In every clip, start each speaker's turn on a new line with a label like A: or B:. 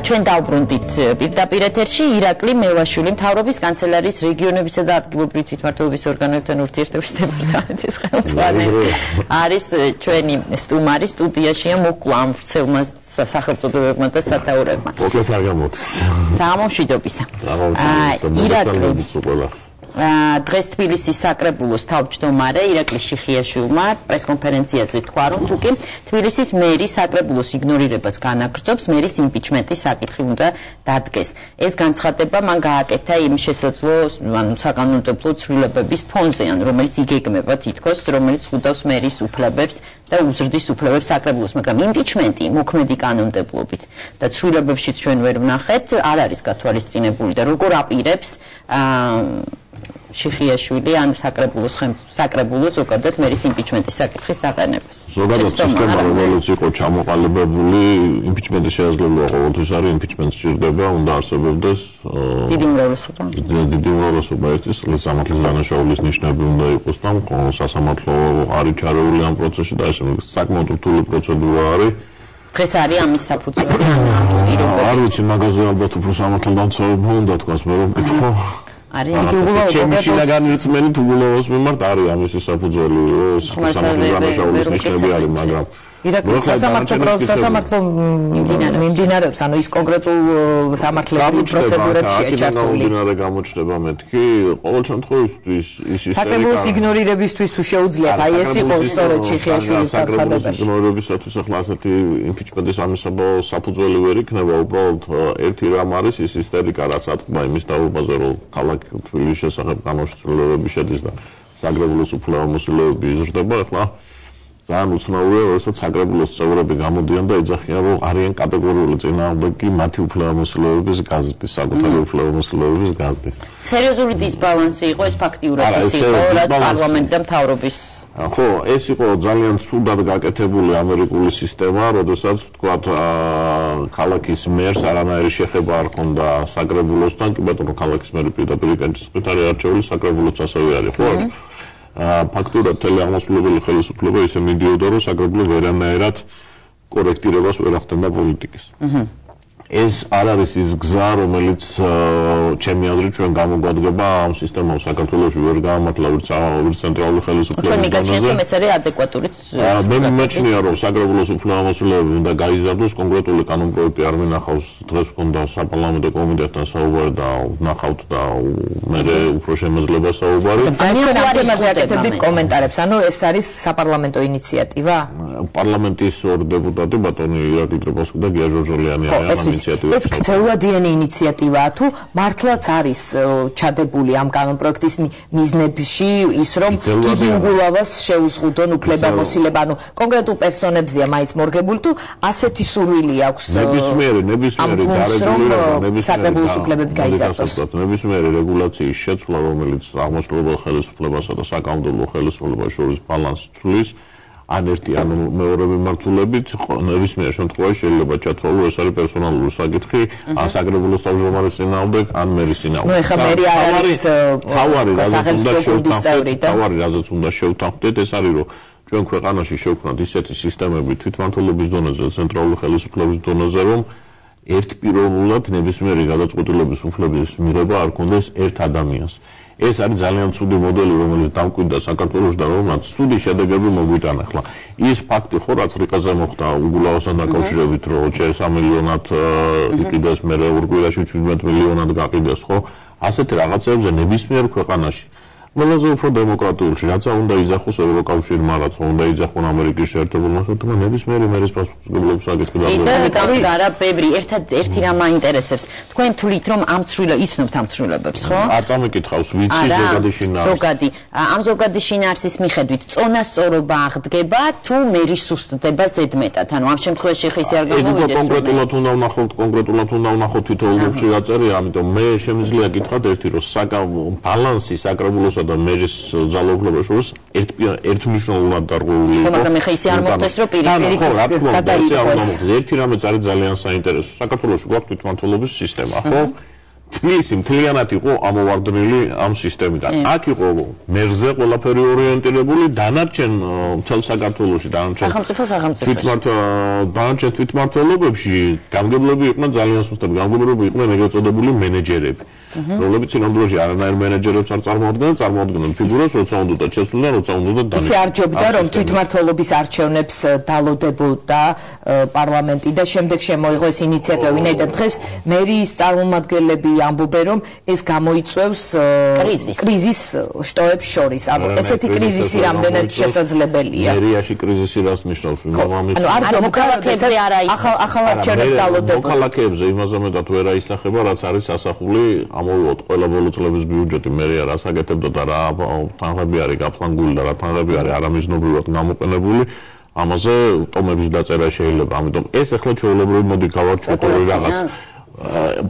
A: ჩვენ დავბრუნდით პირდაპირ ეთერში ირაკლი მევაშვილი მთავრობის კანცელარიის რეგიონებისა და ადგილობრივი თვითმმართველობის ორგანოებთან ურთიერთობის დეპარტამენტის ხელმძღვანელი არის ჩვენი სტუმარი სტუდიაშია მოკვლა ამ ვრცელმა სახელმწიფოებმა და სათაურებმა.
B: მოკლედ არ გამოდის.
A: სამომშვიდობისა.
B: ირაკლი
A: დღეს თბილისის საკრებულოს თავმჯდომარე ირაკლი შიხიაშვილმა პრესკონფერენციაზე თქვა, რომ თუკი თბილისის მერის საკრებულოს იგნორირებას განაგრძობს, მერის იმპიჩმენტის საკითხი უნდა დადგეს. ეს განცხადება მან გააკეთა იმ შესაძლო საკანონმდებლო ცვლილებების ფონზე, რომელიც იგეგმება თითქოს, რომელიც ხვდავს მერის უფლებებს და უზრდის უფლებებს საკრებულოს, მაგრამ იმპიჩმენტი მოქმედი კანონმდებლობით და ცვლილებებშიც ჩვენ ვერ ვნახეთ, არ არის გათვალისწინებული და როგორ აპირებს შიხიაშვილი ან საკრებულოს ზოგადად მერის იმპიჩმენტის საკითხის დაყენებას.
B: ზოგადად სისტემა რომელიც იყო ჩამოყალიბებული, იმპიჩმენტის შესაძლებლობა ყოველთვის არის, იმპიჩმენტი სჭირდება, უნდა არსებობდეს
A: დიდი უმრავლესობა.
B: დიდი უმრავლესობა ერთის სამართლის დანაშაულის ნიშნები უნდა იყოს და სასამართლო არის ჩარეული ამ პროცესში და ეს საკმაოდ რთული პროცედურა არის.
A: დღეს არის ამის საფუძველი, ამის პირობები.
B: არ ვიცი, მაგაზე ალბათ უფრო სამართლო დამცავება უნდა თქვას, მე რომ ვკითხო. ჩემი შინაგანი რწმენით უგულოვოს მიმართ არის ამის საფუძველი, სამართლის დანაშაულის ნიშნები არის, მაგრამ
C: ირაკლი სასამართლო მიმდინარეობს, ანუ ის კონკრეტულ სამართლებრივ პროცედურებში ეჩართული.
B: მიმდინარე გამოჩნდება მეთქი, ყოველ შემთხვევაში ის
C: საკრებულოს იგნორირებისთვის თუ შეუძლიათ, აი ეს იყო სწორედ შიხიაშვილის განცხადება.
B: იგნორირებისათვის ახლა ასეთი იმპიჩმენტის ამისაბო საფუძველი ვერ იქნება, უბრალოდ ერთი რამ არის ის ისტერიკა, რაც ატყდა იმის დაობაზე, რომ ქალაქ თბილისის შესახებ განმშრალებლები შედის და საკრებულოს უფლებამოსილეები იზრდება, ახლა ძალიან უცნაურია, როდესაც საკრებულოს წევრები გამოდიან და ეძახიან, რომ არიან კატეგორიული წინააღმდეგი მათი უფლებამოსილეების გაზრდის, საკუთარი უფლებამოსილეების გაზრდის.
A: სერიოზული დისბალანსი იყო, ეს ფაქტიურად ის იყო, რაც პარლამენტი და მთავრობის.
B: ხო, ეს იყო ძალიან ცუდად გაკეთებული ამერიკული სისტემა, როდესაც ვთქვათ, ქალაქის მერს არანაირი შეხება არ ჰქონდა საკრებულოსთან, კი ბატონო, ქალაქის მერი პირდაპირ კენჭისყრით არის არჩეული, საკრებულოც ასევე არის, ხო? ფაქტურად თელეამოსულებელი ხელისუფლება ისე მიდიოდა, რომ საკრებულო ვერანაირად კორექტირებას ვერ ახდენდა პოლიტიკის. ეს არ არის ის გზა, რომელიც ჩემი აზრით ჩვენ გამოგვადგება ამ სისტემამ საქართველოში ვერ გაამართლა ვერც ცენტრალური ხელისუფლების
A: დონეზე. მიგაჩნიათ, რომ ეს არის ადეკვატური
B: მე მიმაჩნია, რომ საკრებულოს უფლებამოსილეები უნდა გაიზარდოს, კონკრეტული კანონპროექტი არ მინახავს, დღეს ვქონდა საპარლამენტო კომიტეტთან საუბარი და ვნახავთ და მე უფრო შემეძლება საუბარი.
C: ძალიან ამ თემაზე აკეთებდით კომენტარებს, ანუ ეს არის საპარლამენტო ინიციატივა?
B: პარლამენტის ორი დეპუტატი, ბატონი ირაკლი ტრებოვსკი და გია ჟორჟოლიანი არიან.
C: ეს გრძელვადიანი ინიციატივაა თუ მართლაც არის ჩადებული ამ კანონპროექტის მიზნებში ის რომ გიგინგულავას შეუზღუდონ უფლებამოსილება, ანუ კონკრეტულ პერსონებზეა მაინც მორგებული თუ ასეთი სურვილი აქვს
B: ნებისმიერი დარეგულირება,
C: საკრებულოს უფლებები გაიზარდოს.
B: ნებისმიერი რეგულაციის შეცვლა, რომელიც აღმასრულებელ ხელისუფლებასა და საკანონმდებლო ხელისუფლებას შორის ბალანსს ცვლის, ან ერთი ან მეორე მიმართულებით ნებისმიერ შემთხვევაში შეიძლება ჩათვალო ეს არის პერსონალური საკითხი, ან საკრებულოს თავმჯდომარის წინააღმდეგ, ან მერის წინააღმდეგ.
C: ნუ ეხლა მერი არის
B: თავარი, რაზეც უნდა შევთანხმდეთ, ეს არის რომ ჩვენ ქვეყანაში შევქმნათ ისეთი სისტემები თვითმმართველობის დონეზე, ცენტრალური ხელისუფლების დონეზე, რომ ერთპიროვნულად ნებისმიერი გადაწყვეტილების უფლების მიღება არ ქონდეს ერთ ადამიანს. ეს არის ძალიან ცუდი მოდელი, რომელიც დამკვიდრდა საქართველოში და რომელმაც ცუდი შედეგები მოგვიტანა. ახლა ის ფაქტი ხო, რაც რიყაზე მოხდა უგულავასთან დაკავშირებით, რომ 3 მილიონად იყიდეს, მე ორ კვირაში 17 მილიონად გაყიდეს, ხო? ასეთი რაღაცებზე ნებისმიერ ქვეყანაში ყველაზე უფრო დემოკრატიულში, რაცა უნდა იძახოს ევროკავშირმა, რაც უნდა იძახონ ამერიკის შეერთებულმა შტატებმა, ნებისმიერი მერის პასუხისმგებლობის საკითხი
A: და არა ბევრი, ერთი რამ მაინტერესებს. თქვენ თვლით, რომ ამ იცნობთ ამ ცვლილებებს, ხო?
B: არ წამიკითხავს, ვიცი ზოგადი შინაარსი.
A: ზოგადი. ამ ზოგადი შინაარსის მიხედვით წონასწორობა აღდგება თუ მერის სუსტდება ზედმეტად. ანუ ამ შემთხვევაში ხის არ გამოვიდეს.
B: კონკრეტულად უნდა ვნახოთ თითოეულში გაწერია, ამიტომ მე შემიძლია გითხრათ ერთი რომ ბალანსი საკრებულოსა და მერის ძალაუფლებას შორის ერთმნიშვნელოვნად დარღვეული იყო.
A: მაგრამ ეხა ისე არ მოხდეს, რომ პირიქით
B: გადაიქოს. ერთი რამეც არის ძალიან საინტერესო. საქართველოში გვაქვს თვითმმართველობის სისტემა, ხო? თბილისი მთლიანად იყო ამოვარდნილი ამ სისტემიდან. აქ იყო მერზე ყველაფერი ორიენტირებული, დანარჩენ მთელ საქართველოში, დანარჩენ თვითმმართველობებში გამგებლები იყვნენ ძალიან სუსტად, გამგებლები იყვნენ ეგრეთ წოდებული მენეჯერები. რომლებიც სინამდვილეში არანაირ მენეჯერებს არ წარმოადგენდნენ ფიგურას, როცა უნდა შეცვლილან, როცა უნდა დანარჩენ.
C: ისე არ ჯობდა, რომ თვითმმართველობის არჩევნებს დალოდებოდა პარლამენტი და შემდეგ შემოიღო ეს ინიციატივა, ვინაიდან დღეს მერიის წარმომადგენლები ამბობენ, რომ ეს გამოიწვევს კრიზის შტოებს შორის. ანუ ესეთი კრიზისი რამდენად შესაძლებელია.
B: მერიაში კრიზისი რას ნიშნავს?
C: ანუ მოქალაქეებზე არა ის ახალ არჩევნებს დალოდებოდა.
B: მოქალაქეებზე იმაზე მეტად ვერ აისახება, რაც არის ასახული ამოვიღოთ ყველა ბოლო წლების ბიუჯეტი მერია რას აკეთებდა და რა თანხები არის გაფლანგული და რა თანხები არის არამიზნობრივად გამოყენებული. ამაზე ტომების დაწერა შეიძლება. ამიტომ ეს ახლა ჩვეულებრივი მოდი გავარჩევოთ რაღაც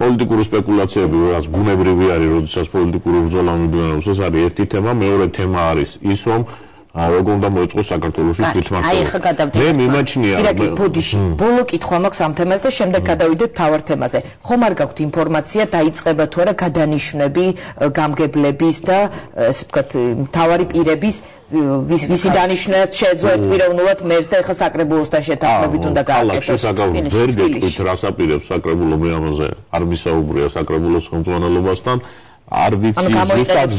B: პოლიტიკური სპეკულაციები, რაც ბუნებრივი არის, როდესაც პოლიტიკური ბრძოლა მიმდინარეობს, ეს არის ერთი თემა, მეორე თემა არის ის, რომ როგორ უნდა მოეწყოს საქართველოში თვითმმართველობა. მე მიმაჩნია,
C: ბოლო კითხვა მაქვს ამ თემაზე და შემდეგ გადავიდეთ მთავარ თემაზე. ხომ არ გაქვთ ინფორმაცია დაიწყება თუ არა გადანიშვნები გამგებლების და ესე ვთქვათ მთავარი პირების ვისი დანიშვნაც შეეძლო ერთპიროვნულად მერს და ეხლა საკრებულოსთან შეთანხმებით უნდა გააკეთოს.
B: ვერ გეტყვით რას აპირებს საკრებულო მე ამაზე არ მისაუბრია საკრებულოს ხელმძღვანელობასთან. არ ვიცი ზუსტად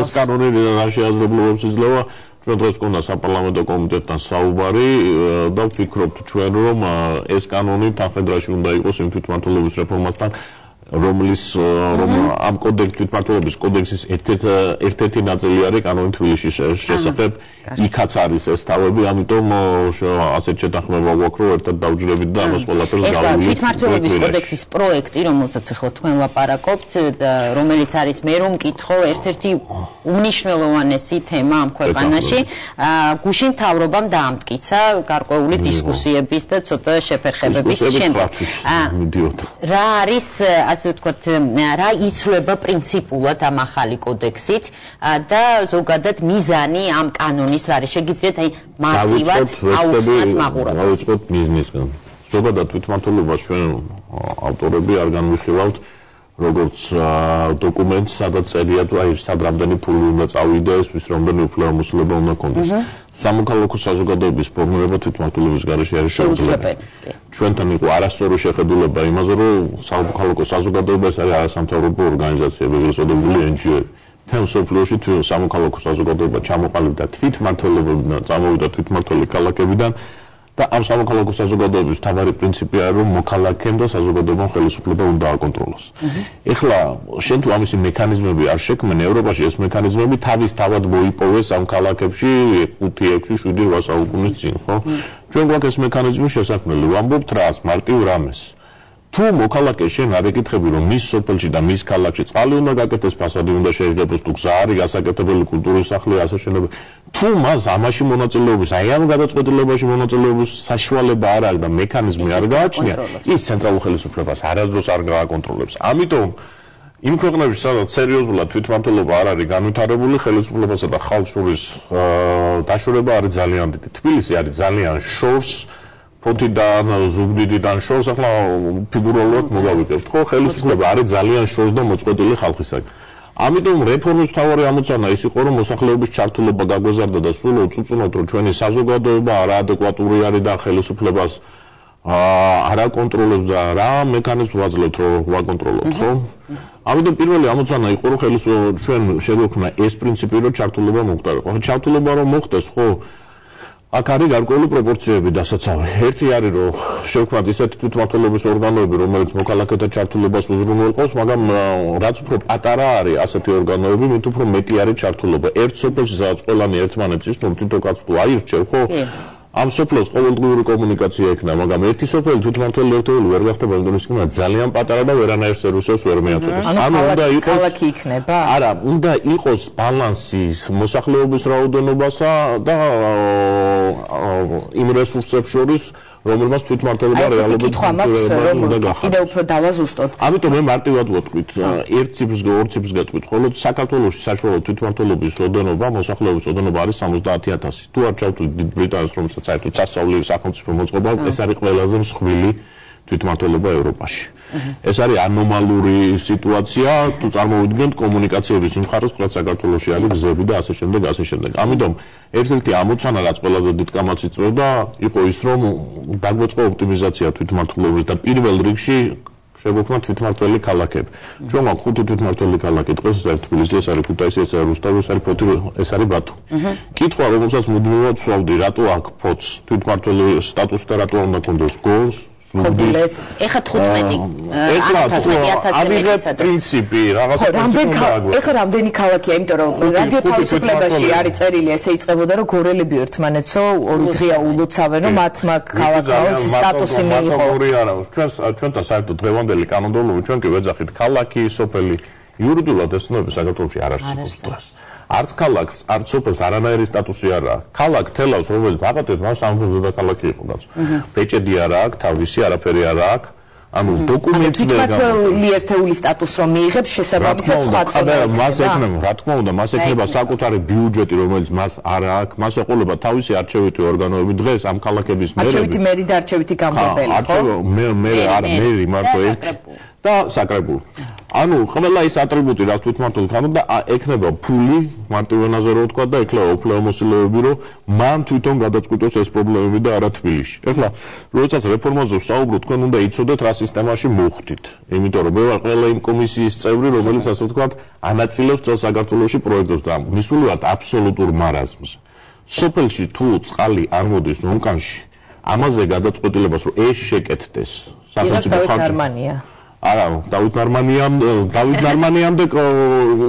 B: ეს კანონი რა შეაძლებლობებს იძლევა. ჩვენ დღეს გვქონდა საპარლამენტო კომიტეტთან საუბარი და ვფიქრობთ ჩვენ რომ ეს კანონი თანხმედრაში უნდა იყოს იმ თვითმმართველობის რეფორმასთან, რომლის ამ თვითმმართველობის კოდექსის ერთ-ერთი ნაწილი არის კანონი თბილისის შესახებ. იქაც არის ეს თავები, ამიტომ ასეთ შეთანხმება გვაქვს, რომ ერთად დავჯერებით და ამას ყველაფერს გავიგებთ.
A: თვითმმართველობის კოდექსის პროექტი, რომელსაც ახლა თქვენ ლაპარაკობთ, რომელიც არის მე რომ მკითხო, ერთ-ერთი უმნიშვნელოვანესი თემა ამ ქვეყანაში, გუშინ მთავრობამ დაამტკიცა გარკვეული დისკუსიების და ცოტა შეფერხებების შემდეგ. რა არის ასე ვთქვათ, რა იცვლება პრინციპულად ამ ახალი კოდექსით და ზოგადად მიზანი ამ კანონის რა არის? შეგიძლიათ აი მარტივად აუხსნათ მაყურებელს.
B: დავიწყოთ მიზნისგან. ზოგადად თვითმმართველობას ჩვენ ავტორები არ განვიხილავთ როგორც დოკუმენტს, სადაც წერია თუ აი სად რამდენი ფული უნდა წავიდეს, ვის რამდენი უფლებამოსილება უნდა ჰქონდეს. სამოქალაქო საზოგადოების ფორმირება თვითმმართველობის გარეშე არის შეუძლებელი. ჩვენთან იყო არასწორი შეხედულება იმაზე, რომ სამოქალაქო საზოგადოება ეს არის არასამთავრობო ორგანიზაციები, ეგრეთ წოდებული NGO-ები. თემ სოფლიოში სამოქალაქო საზოგადოება ჩამოყალიბდა თვითმმართველობებიდან, წამოვიდა თვითმმართველი ქალაქებიდან და ამ სამოქალაქო საზოგადოების თავარი პრინციპი არის, რომ მოქალაქემ და საზოგადოებამ ხელისუფლება უნდა აკონტროლოს. ეხლა შენ თუ ამისი მექანიზმები არ შექმნე ევროპაში, ეს მექანიზმები თავად მოიპოვეს ამ ქალაქებში 5, 6, 7, 8 საუკუნის წინ, ხო? ჩვენ გვაქვს ეს მექანიზმი შესაქმნელი, ვამბობთ რას, მარტივ რამეს. თუ მოქალაქე შენ არ ეკითხები, რომ მის სოფელში და მის ქალაქში წყალი უნდა გაკეთდეს, ფასადი უნდა შეიგებს, თუ გზა არის გასაკეთებელი, კულტურის სახლი ასე შეიძლება. თუ მას ამაში მონაწილეობის, აი ამ გადაწყვეტილებაში მონაწილეობის საშუალება არ აქვს და მექანიზმი არ გააჩნია, ის ცენტრალურ ხელისუფლებას არასდროს არ გააკონტროლებს. ამიტომ იმ ქვეყნებში, სადაც სერიოზულად თვითმმართველობა არ არის განვითარებული, ხელისუფლებასა და ხალხს შორის დაშორება არის ძალიან დიდი. თბილისი არის ძალიან შორს ფოთიდან, ზუგდიდიდან შორს, ახლა ფიგურალურად მოგავიდებთ, ხო, ხელისუფლება არის ძალიან შორს და მოწყვეტილი ხალხისაგან. ამიტომ რეფორმის მთავარი ამოცანა ის იყო, რომ მოსახლეობის ჩართულობა გაგვეზარდა და სულ უწუწუნოთ, რომ ჩვენი საზოგადოება არაადეკვატური არის და ხელისუფლებას არ აკონტროლებს და რა მექანიზმს ვაძლევთ, რომ ვაკონტროლოთ, ხო? ამიტომ პირველი ამოცანა იყო, რომ ჩვენ შეგვექმნა ეს პრინციპი, რომ ჩართულობა მოხდარიყო. ჩართულობა რომ მოხდეს, ხო? აქ არის გარკვეული პროპორციები დასაცავი. ერთი არის, რომ შევქმნათ ისეთი თვითმმართველობის ორგანოები, რომელიც მოქალაქეთა ჩართულობას უზრუნველყოფს, მაგრამ რაც უფრო პატარა არის ასეთი ორგანოები, მით უფრო მეტი არის ჩართულობა. ერთ სოფელში, სადაც ყველანი ერთმანეთს ისმენ, თვითონაც თუ აირჩევ, ხო? ამ სოფლებს ყოველდღიური კომუნიკაცია ექნა, მაგრამ ერთი სოფელი თვითმმართველი ერთეული ვერ გახდება, იმიტომ რომ ძალიან პატარა და ვერანაირ სერვისებს ვერ მეაწოდებს.
C: ანუ უნდა იყოს ქალაქი იქნება?
B: არა, უნდა იყოს ბალანსი მოსახლეობის რაოდენობასა და იმ რესურსებს შორის, რომელმაც თვითმმართველობა რეალობად უნდა გახადოს.
C: კიდევ უფრო დავაზუსტოთ.
B: ამიტომ მე მარტივად ვთქვით, ერთ ციფრს, ორ ციფრს გეტყვით, ხოლო საქართველოში საშუალო თვითმმართველობის ოდენობა, მოსახლეობის ოდენობა არის 70,000. თუ არ ჩავთვლით დიდ ბრიტანეთს, რომელსაც საერთოდ სასწავლი სახელმწიფო მოწყობა, ეს არის ყველაზე მსხვილი თვითმმართველობა ევროპაში. ეს არის ანომალური სიტუაცია, თუ წარმოვიდგენთ კომუნიკაციების მხარეს, თქვა საქართველოში არის გზები და ასე შემდეგ, ასე შემდეგ. ამიტომ ერთ-ერთი ამოცანა, რაც ყველაზე დიდ კამათს იწვევდა, იყო ის, რომ დაგვეწყო ოპტიმიზაცია თვითმმართველობის და პირველ რიგში შეგვექმნა თვითმმართველი ქალაქები. ჩვენ გვაქვს 5 თვითმმართველი ქალაქი, დღეს ეს არის თბილისი, ეს არის ქუთაისი, ეს არის რუსთავი, ეს არის ფოთი, ეს არის ბათუმი. კითხვა, რომელსაც მუდმივად ვსვავდი, რატო აქ ფოთს თვითმმართველი სტატუსი და რატო უნდა კონდეს გორს?
A: ეხლა 15,000
B: პრინციპი რაღაცა
C: ეხლა რამდენი ქალაქია, იმიტომ რომ რადიო თავისუფლებაში არის წერილი, ესე იწყებოდა რომ გორელები ერთმანეთსო ორი დღეა ულოცავენ, რომ მათმა ქალაქაოს სტატუსი მიიღო.
B: ჩვენთან საერთოდ დღევანდელი კანონმდებლობა ჩვენ კი ვეძახით ქალაქი, სოფელი, იურიდიულად ეს ცნობები საქართველოში არ არსებობს დღეს. არც ქალაქს, არც სოფელს არანაირი სტატუსი არ აქვს. ქალაქ თელავს, რომელიც აკეთებს, მას სამეფოს დედაქალაქი იყო კაცო. ბეჭედი არ აქვს, თავისი არაფერი არ აქვს. ანუ დოკუმენტი ვერ გაქვს.
C: თვითმმართველი ერთეული სტატუსს რომ მიიღებს, შესაბამისად სხვა წოდება.
B: მას ექნება, რა თქმა უნდა, მას ექნება საკუთარი ბიუჯეტი, რომელიც მას არ აქვს. მას ეყოლება თავისი არჩევითი ორგანოები. დღეს ამ ქალაქების მერები.
C: არჩევითი მერი და არჩევითი გამგებელი, ხო?
B: მერი მარტო ერთი და საკრებულო. ანუ ყველა ის ატრიბუტი, რაც თვითმმართველთან და ექნება ფული, მარტივენაზე რო ვთქვა და ექნება უფლებამოსილოები, რომ მან თვითონ გადაწყვიტოს ეს პრობლემები და არა თბილისში. ეხლა, როდესაც რეფორმაზე ვსაუბრობ, თქვენ უნდა იცოდეთ, რა სისტემაში მოხვდით. იმიტომ რომ მე ვარ ყველა იმ კომისიის წევრი, რომელიც ასე ვთქვათ, ანაწილებს წელ საქართველოში პროექტებს და მისული ვართ აბსოლუტურ მარაზმზე. სოფელში თუ წყალი არ მოდის ონკანში, ამაზე გადაწყვეტილებას რომ ეს შეკეთდეს,
C: სახელმწიფო ხარჯი
B: არა, დავით ნარმანიამდე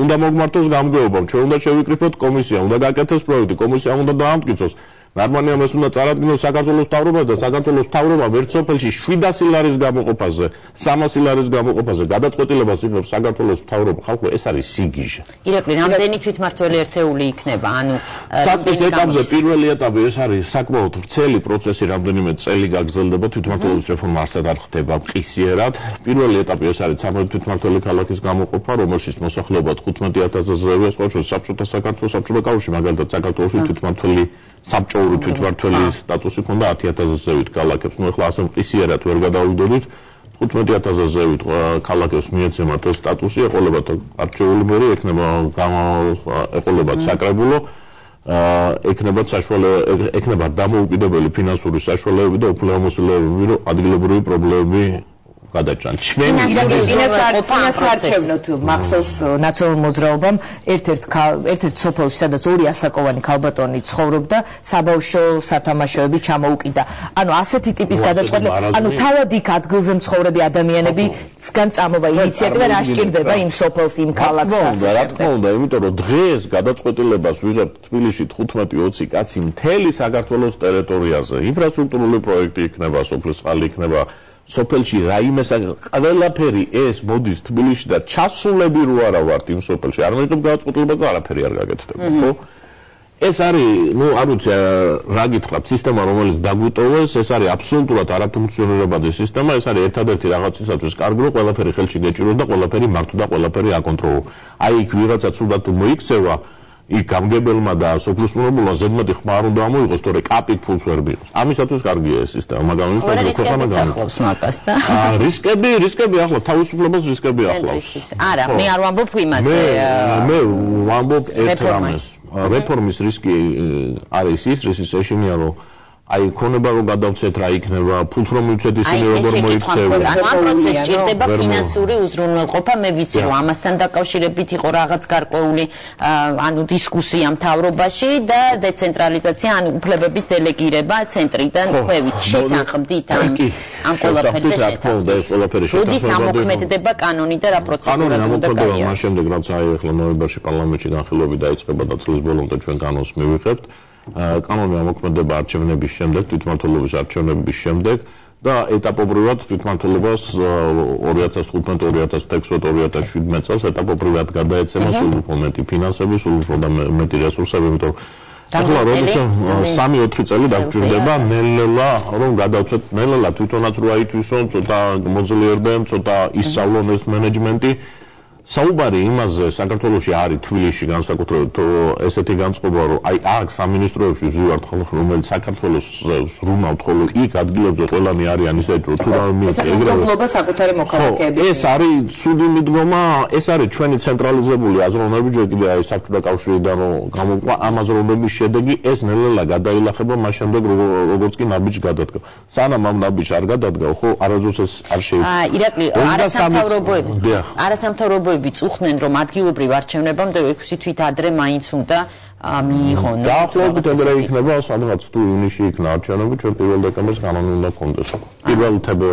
B: უნდა მოგმართოს გამგეობა, ჩვენ უნდა შევიკრიფოთ კომისია, უნდა გაკეთოს პროექტი, კომისია უნდა დაამტკიცოს. ნარმანიამ ეს უნდა წარადგინოს საქართველოს მთავრობას და საქართველოს მთავრობამ ერთ სოფელში 700 ლარის გამოყოფაზე, 300 ლარის გამოყოფაზე გადაწყვეტილებას იღებს საქართველოს მთავრობა. ხალხო, ეს არის სიგიჟე.
A: ირაკლი, რამდენი თვითმმართველი ერთეული იქნება? ანუ
B: საწყის ეტაპზე პირველი ეტაპი ეს არის საკმაოდ ვრცელი პროცესი, რამდენიმე წელი გაგრძელდება, თვითმმართველობის რეფორმა არსად არ ხდება მყისიერად. პირველი ეტაპი ეს არის 13 თვითმმართველი ქალაქის გამოყოფა, რომელშიც მოსახლეობა 15,000-ზე ვიწყოს, საბჭოთა საქართველოს საბჭოთა კავშირი, მაგალითად საქართველოში თვითმმართველი საბჭოური თვითმმართველის სტატუსი ქონდა 10,000 ზევით ქალაქებს. ნუ ახლა ასე მყისიერად ვერ გადავიდოდით. 15,000 ზევით ქალაქებს მიეცემათ ეს სტატუსი, ეყოლებათ არჩეული მერი, ეყოლებათ საკრებულო, ექნებათ დამოუკიდებელი ფინანსური საშუალებები და უფლებამოსილოებები, რომ ადგილობრივი პრობლემები გადაჭრან.
C: ჩვენ არჩევნოთ მახსოვს ნაციონალურ მოძრაობამ ერთ-ერთ სოფელში, სადაც ორი ასაკოვანი ქალბატონი ცხოვრობდა, საბავშვო სათამაშოები ჩამოუკიდა. ანუ ასეთი ტიპის გადაწყვეტილება, ანუ თავად იქ ადგილზე მცხოვრები ადამიანებისგან წამოვა ინიციატივა, რა სჭირდება იმ სოფელს, იმ ქალაქს და ასე
B: შემდეგ. რა თქმა უნდა, იმიტომ რომ დღეს გადაწყვეტილებას ვიღებთ თბილისში 15-20 კაცი მთელი საქართველოს ტერიტორიაზე. ინფრასტრუქტურული პროექტი იქნება, სოფლის წყალი იქნება. სოფელში რაიმე ყველაფერი ეს მოდის თბილისში და ჩასულები რო არა ვართ იმ სოფელში არ მოიგებ გადაწყვეტილება და არაფერი არ გაკეთდება, ხო? ეს არის, ნუ არ ვიცი რა გითხრათ, სისტემა რომელიც დაგვიტოვეს, ეს არის აბსოლუტურად არაფუნქციონირებადი სისტემა, ეს არის ერთადერთი რაღაცისათვის კარგი, რომ ყველაფერი ხელში გეჭიროს და ყველაფერი მართო და ყველაფერი აკონტროლო. აი იქ ვიღაცა ცუდად თუ მოიქცევა იქ გამგებელმა და სოფლის მრობლმა ზედმეტი ხმა არ უნდა ამოიღოს, თორე კაპით ფულს ვერ მიიღოს. ამისათვის კარგია ეს სისტემა, მაგრამ ის ქვეყანა
A: განახლავს მაგას და
B: რისკები ახლა თავისუფლებას რისკები ახლავს.
A: არა, მე არ ვამბობ იმაზე.
B: მე ვამბობ ერთ რამეს. რეფორმის რისკი არის ის ეშინია, რომ აი ქონება რომ გადავცეთ რა იქნება, ფულს რომ მივცეთ ისინი როგორ მოიქცევენ.
A: ანუ ამ პროცესს ჭირდება ფინანსური უზრუნველყოფა, მე ვიცი რომ ამასთან დაკავშირებით იყო რაღაც გარკვეული ანუ დისკუსია მთავრობაში და დეცენტრალიზაცია, ანუ უფლებების დელეგირება ცენტრიდან ქვევით. შეთანხმდით ამ ყველაფერზე შეთანხმდით. როდის ამოქმედდება კანონი და რა პროცედურა უნდა გაიაროს?
B: მას შემდეგ რაც აი ახლა ნოემბერში პარლამენტში განხილვები დაიწყება და წლის ბოლომდე ჩვენ კანონს მივიღებთ. კანონი ამოქმედება არჩევნების შემდეგ, თვითმმართველობის არჩევნების შემდეგ და ეტაპობრივად თვითმმართველობას 2015, 2016, 2017 წელს ეტაპობრივად გადაეცემა სულ უფრო მეტი ფინანსები, სულ უფრო მეტი რესურსები, იმიტომ რომ ახლა როდესაც 3-4 წელი დაგჭირდება ნელ-ნელა რომ გადავცეთ, ნელ-ნელა თვითონაც რო აითვისონ, ცოტა მოძლიერდნენ, ცოტა ისწავლონ ეს მენეჯმენტი საუბარი იმაზე საქართველოში არის თბილისში განსაკუთრებით ესეთი განწყობა რომ აი აქ სამინისტროებში ვზივართ ხოლმე რომელიც საქართველოს ზრუნავთ ხოლმე იქ ადგილებზე ყველანი არიან ისეთი რომ თუ რამე მიიღება
C: ეგრევე საკუთარი მოქალაქეები
B: ეს არის ცუდი მიდგომა ეს არის ჩვენი ცენტრალიზებული აზროვნები ჯერ კიდევ აი საბჭოთა კავშირიდან გამოყვა ამ აზროვნების შედეგი ეს ნელ-ნელა გადაილახება მას შემდეგ როგორც კი ნაბიჯს გადადგა სანამ ამ ნაბიჯს არ გადადგა ხო არასდროს ეს არ შეიძლება
A: ირაკლი არასამთავრობოები წუხდნენ რომ ადგილობრივ არჩევნებამდე 6 თვით ადრე მაინც უნდა მიიღონ
B: დაახლოებით ეგრე იქნება სადღაც თუ ივნისში იქნა არჩევნები ჩვენ 1 დეკემბერს კანონი უნდა გქონდეს 1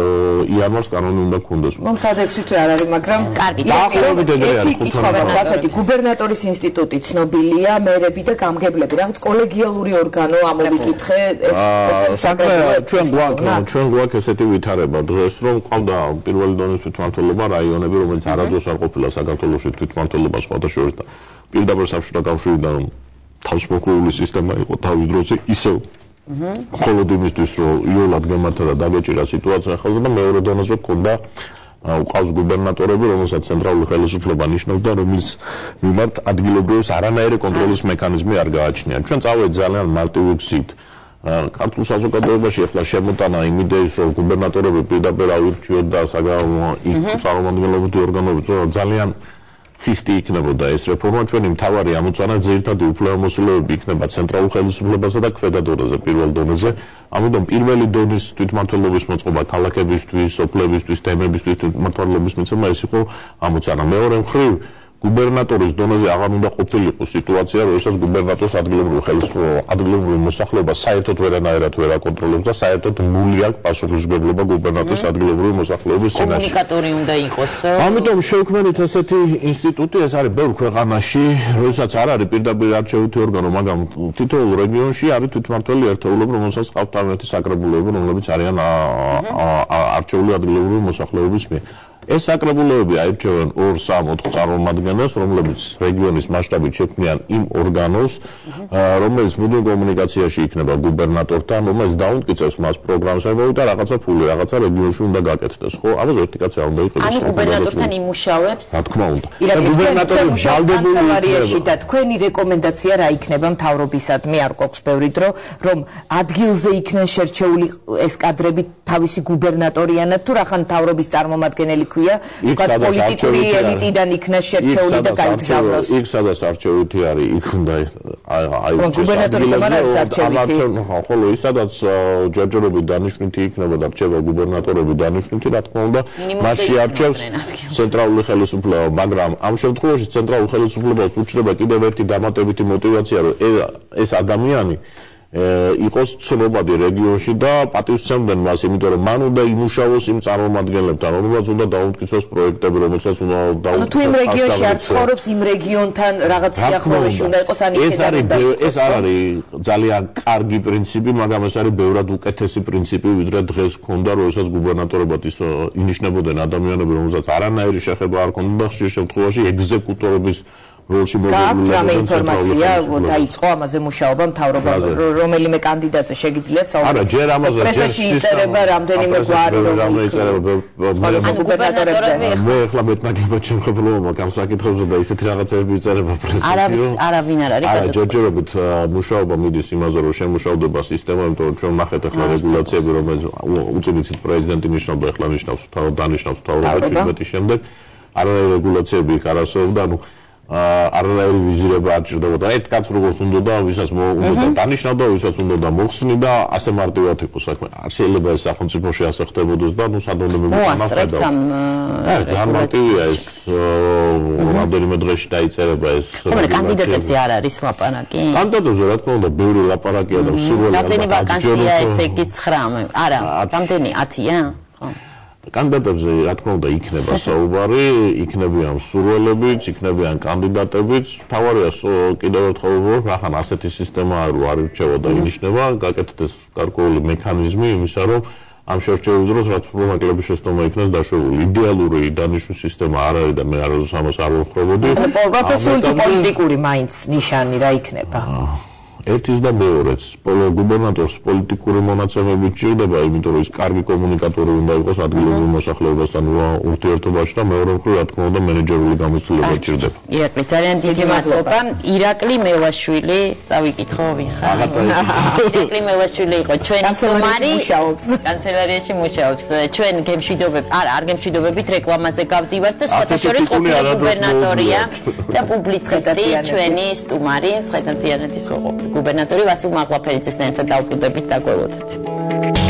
B: იანვარს კანონი უნდა გქონდეს
C: მომთად 6 თვე არ არის მაგრამ
A: კარგი
B: დაახლოებით ეგრე არის
C: ასეთი გუბერნატორის ინსტიტუტი ცნობილია მერები და გამგებლები რაღაც კოლეგიალური ორგანო ამოვიკითხე ეს
B: ჩვენ გვაქვს ესეთი ვითარება დღეს რომ ყავდა პირველი დონის თვითმმართველობა რაიონები რომელიც არასდროს არ ყოფილა საქართველოში თვითმმართველობა სხვადასხვა და პირდაპირ საბჭოთა კავშირიდან თავისუფლებული სისტემა იყო თავის დროზე ისევ მხოლოდ იმისთვის რომ იოლად გემართა და დაგეჭირა სიტუაცია ხელზე და მეორე დონეზე გქონდა უყავს გუბერნატორები რომელსაც ცენტრალური ხელისუფლება ნიშნავდა რომლის მიმართ ადგილობრივს არანაირი კონტროლის მექანიზმი არ გააჩნია ჩვენ წავედით ძალიან მარტივი გზით ქართულ საზოგადოებაში ახლა შემოტანა იმ იდეის რომ გუბერნატორები პირდაპირ აირჩიოთ და იქ წარმომადგენლობითი ორგანოები ძალიან ხისტი იქნებოდა ეს რეფორმა ჩვენი მთავარი ამოცანა ძირითადი უფლებამოსილოები იქნება ცენტრალურ ხელისუფლებასა და ქვედა დონეზე პირველ დონეზე ამიტომ პირველი დონის თვითმმართველობის მოწყობა ქალაქებისთვის, სოფლებისთვის, თემებისთვის თვითმმართველობის მიცემა ეს იყო ამოცანა მეორე მხრივ გუბერნატორის დონეზე აღარ უნდა ყოფილიყო სიტუაცია, როდესაც გუბერნატორს ადგილობრივი მოსახლეობა საერთოდ ვერანაირად ვერ აკონტროლებს და საერთოდ ნული აქვს პასუხისმგებლობა გუბერნატორის ადგილობრივი მოსახლეობის წინაშე.
A: კომუნიკატორი უნდა იყოს.
B: ამიტომ შევქმნით ესეთი ინსტიტუტი, ეს არის ბევრ ქვეყანაში, როდესაც არ არის პირდაპირ არჩევითი ორგანო, მაგრამ თითოეულ რეგიონში არის თვითმმართველი ერთეულები, რომელსაც ყავთ თავიანთი საკრებულოები, რომლებიც არიან არჩეული ადგილობრივი მოსახლეობის მიერ. ეს საკრებულოები აირჩევენ 2-3-4 წარმომადგენელს, რომლებიც რეგიონის მასშტაბით შექმნიან იმ ორგანოს, რომელიც მუდმივ კომუნიკაციაში იქნება გუბერნატორთან, რომელიც დაუმტკიცებს მას პროგრამას და რაღაცა ფული, რაღაცა რეგიონში უნდა გაკეთდეს, ხო? ამაზე ერთი კაცი არ უნდა იყოს.
A: ანუ გუბერნატორთან იმუშავებს?
B: რა თქმა უნდა.
C: გუბერნატორი ვალდებული და თქვენი რეკომენდაცია რა იქნება მთავრობისადმი, არ გვაქვს ბევრი დრო, რომ ადგილზე იქნენ შერჩეული ეს კადრები თავისი გუბერნატორიანად თუ რახან მთავრობის წარმომადგენელი პოლიტიკური ელიტიდან იქნა შერჩეული და გაიგზავნოს.
B: იქ სადაც არჩევითი არის, იქ უნდა
C: გუბერნატორი ხომ არ არის არჩევითი?
B: ხოლო ის სადაც ჯერჯერობით დანიშნვითი იქნება და რჩება გუბერნატორები დანიშნვითი, რა თქმა უნდა, მასში არჩევს ცენტრალური ხელისუფლება, მაგრამ ამ შემთხვევაში ცენტრალურ ხელისუფლებას უჩნდება კიდევ ერთი დამატებითი мотиваცია, რომ ეს ადამიანი იყოს ცნობადი რეგიონში და პატივსცემდნენ მას, იმიტომ რომ მან უნდა იმუშაოს იმ წარმომადგენლებთან, რომელსაც უნდა დაუმტკიცოს პროექტები, რომელსაც უნდა დაუმტკიცოს.
C: თუ იმ რეგიონში არ ცხოვრობს, იმ რეგიონთან რაღაც სიახლოვეში უნდა იყოს
B: ეს არ არის ძალიან კარგი პრინციპი, მაგრამ ეს არის ბევრად უკეთესი პრინციპი, ვიდრე დღეს ქონდა, როდესაც გუბერნატორებად ინიშნებოდნენ ადამიანები, რომელსაც არანაირი შეხება არ ქონდა და ხშირ შემთხვევაში ეგზეკუტორების როლში
C: მოგებული ინფორმაცია დაიწყო ამაზე მუშაობა მთავრობამ რომელიმე კანდიდატზე შეგიძლიათ საუბარი.
B: არა, ჯერ ამაზე
C: პრესაში იწერება რამდენიმე გვარი
B: მე ახლა მეტნაკლებად შემხებულობა გამსაკითხებზე და ისეთი რაღაცები იწერება პრესაში.
A: არავინ არ არის
B: გადაწყვეტილი. ჯერჯერობით მუშაობა მიდის იმაზე, რომ შემუშავდება სისტემა, იმიტომ რომ ჩვენ ნახეთ ახლა რეგულაციები, რომელიც უწინიცით პრეზიდენტი ნიშნავდა, ახლა ნიშნავს დანიშნავს მთავრობა 17-ის შემდეგ. არანაირი რეგულაციები იქ არ არსებობდა, ანუ არანაირი ვიზირება არ ჭირდებოდა. ერთ კაცს როგორც უნდა და ვისაც უნდა დანიშნავდა, ვისაც უნდა მოხსნიდა, ასე მარტივად იყო საქმე. არ შეიძლება ეს სახელმწიფოში ასე ხდებოდეს და ნუ სადონემები
A: მოასწრებთ ამ
B: ძალიან მარტივია ეს რამდენიმე დღეში დაიწერება ეს.
A: მაგრამ კანდიდატებზე არ არის ლაპარაკი?
B: კანდიდატებზე რა თქმა უნდა ბევრი ლაპარაკია და სურველი
A: რამდენი ვაკანსია ესე კი 9? არა, რამდენი 10-ია?
B: კანდიდატებზე რა თქმა უნდა იქნება საუბარი, იქნებიან სურვილებიც, იქნებიან კანდიდატებიც. თავარია კიდევ ერთხელ ვუყურებ, რახან ასეთი სისტემა არ ირჩევა და ინიშნება, გაკეთდეს გარკვეული მექანიზმი იმისა, რომ ამ შერჩევის დროს რაც უფრო ნაკლები შეცდომა იქნას დაშვებული. იდეალური დანიშნვის სისტემა არ არის და მე ამას არ ვუხრობოდი.
C: პროფესიული თუ პოლიტიკური მაინც ნიშანი რა იქნება?
B: ერთის და მეორეც გუბერნატორს პოლიტიკური მონაცემები ჭირდება, იმიტომ რომ ის კარგი კომუნიკატორი უნდა იყოს ადგილობრივ მოსახლეობასთან ურთიერთობაში და მეორე მხრივ რა თქმა უნდა მენეჯერული გამოცდილება ჭირდება.
A: ირაკლი, ძალიან დიდი მადლობა. ირაკლი მელაშვილი, წავიკითხო ვიხარ. ირაკლი მელაშვილი იყო ჩვენი სტუმარი, კანცელარიაში მუშაობს. ჩვენ გემშვიდობებით, არ გემშვიდობებით რეკლამაზე გავდივართ და სხვათა შორის ყოფილი გუბერნატორია და პუბლიცისტი ჩვენი სტუმარი მცხეთა-თიანეთის გუბერნატორი ვასილ მაღლაფერიძესთან ერთად დავბრუნდებით და გველოდეთ.